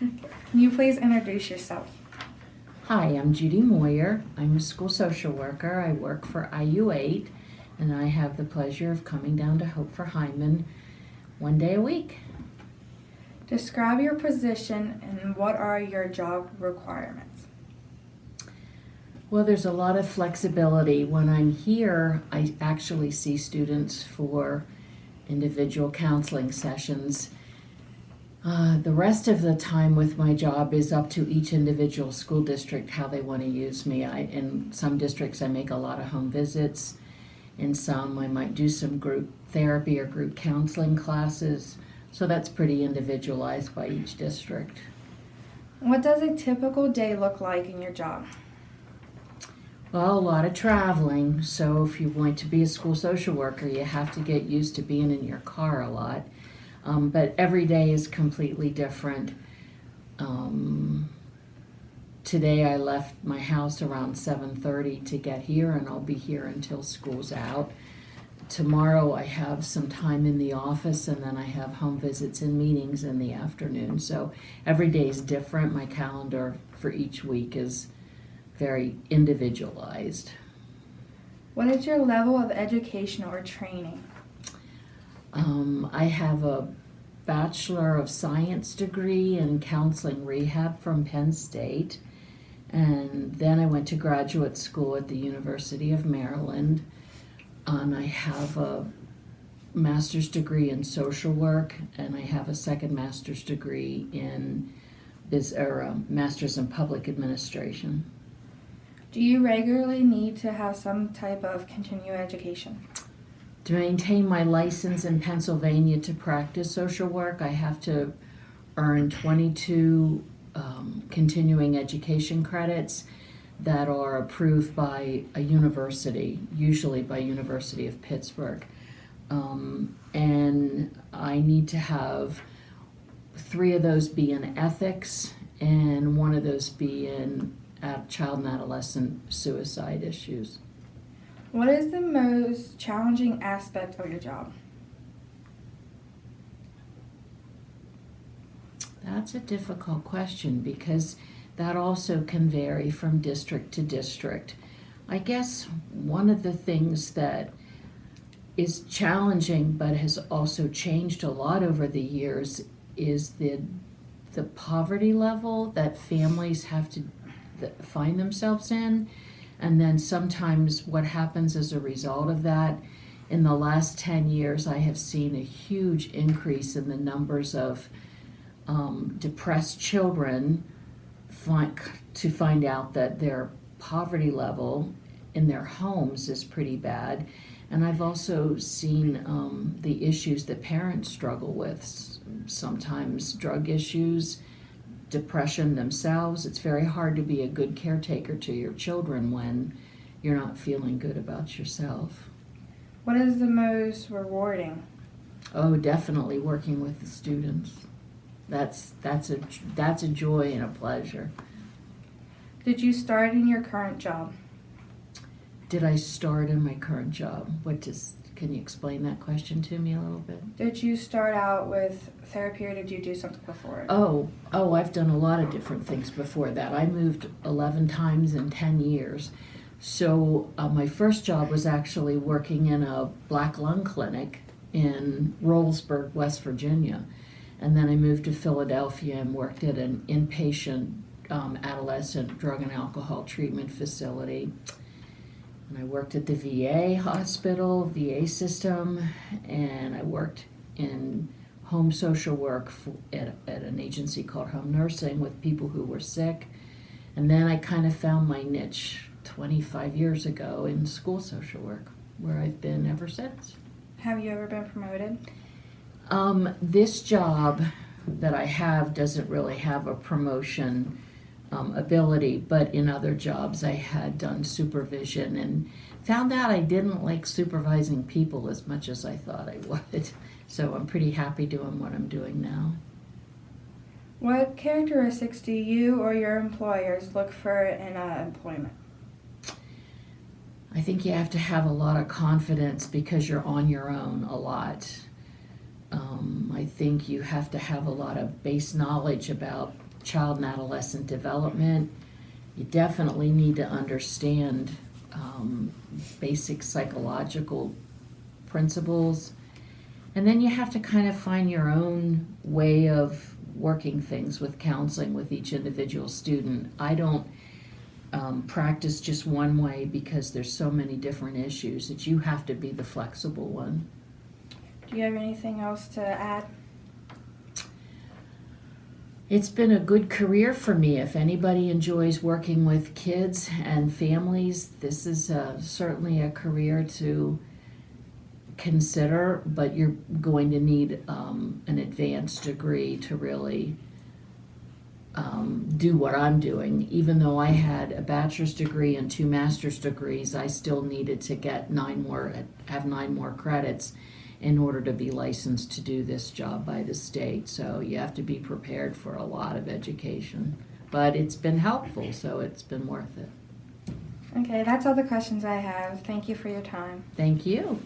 Can you please introduce yourself? Hi, I'm Judy Moyer. I'm a school social worker. I work for IU8, and I have the pleasure of coming down to Hope for Hyman one day a week. Describe your position and what are your job requirements? Well, there's a lot of flexibility. When I'm here, I actually see students for individual counseling sessions. The rest of the time with my job is up to each individual school district how they want to use me. In some districts I make a lot of home visits. In some I might do some group therapy or group counseling classes. So that's pretty individualized by each district. What does a typical day look like in your job? Well, a lot of traveling. So if you want to be a school social worker, you have to get used to being in your car a lot. But every day is completely different. Today I left my house around 7:30 to get here, and I'll be here until school's out. Tomorrow I have some time in the office, and then I have home visits and meetings in the afternoon. So every day is different. My calendar for each week is very individualized. What is your level of education or training? I have a Bachelor of Science degree in counseling rehab from Penn State, and then I went to graduate school at the University of Maryland, and I have a master's degree in social work, and I have a second master's degree in master's in public administration. Do you regularly need to have some type of continuing education? To maintain my license in Pennsylvania to practice social work, I have to earn 22 continuing education credits that are approved by a university, usually by University of Pittsburgh. And I need to have 3 of those be in ethics and 1 of those be in child and adolescent suicide issues. What is the most challenging aspect of your job? That's a difficult question because that also can vary from district to district. I guess one of the things that is challenging but has also changed a lot over the years is the poverty level that families have to find themselves in. And then sometimes what happens as a result of that, in the last 10 years, I have seen a huge increase in the numbers of depressed children to find out that their poverty level in their homes is pretty bad. And I've also seen the issues that parents struggle with, sometimes drug issues, depression themselves. It's very hard to be a good caretaker to your children when you're not feeling good about yourself. What is the most rewarding? Oh, definitely working with the students. That's a joy and a pleasure. Did you start in your current job? Did I start in my current job? Can you explain that question to me a little bit? Did you start out with therapy or did you do something before it? Oh, I've done a lot of different things before that. I moved 11 times in 10 years. So my first job was actually working in a black lung clinic in Rollsburg, West Virginia. And then I moved to Philadelphia and worked at an inpatient adolescent drug and alcohol treatment facility. And I worked at the VA hospital, VA system, and I worked in home social work at an agency called Home Nursing with people who were sick. And then I kind of found my niche 25 years ago in school social work, where I've been ever since. Have you ever been promoted? This job that I have doesn't really have a promotion ability, but in other jobs I had done supervision and found out I didn't like supervising people as much as I thought I would. So I'm pretty happy doing what I'm doing now. What characteristics do you or your employers look for in employment? I think you have to have a lot of confidence because you're on your own a lot. I think you have to have a lot of base knowledge about child and adolescent development. You definitely need to understand basic psychological principles. And then you have to kind of find your own way of working things with counseling with each individual student. I don't practice just one way because there's so many different issues that you have to be the flexible one. Do you have anything else to add? It's been a good career for me. If anybody enjoys working with kids and families, this is certainly a career to consider, but you're going to need an advanced degree to really do what I'm doing. Even though I had a bachelor's degree and 2 master's degrees, I still needed to get have 9 more credits in order to be licensed to do this job by the state. So you have to be prepared for a lot of education. But it's been helpful, so it's been worth it. Okay, that's all the questions I have. Thank you for your time. Thank you.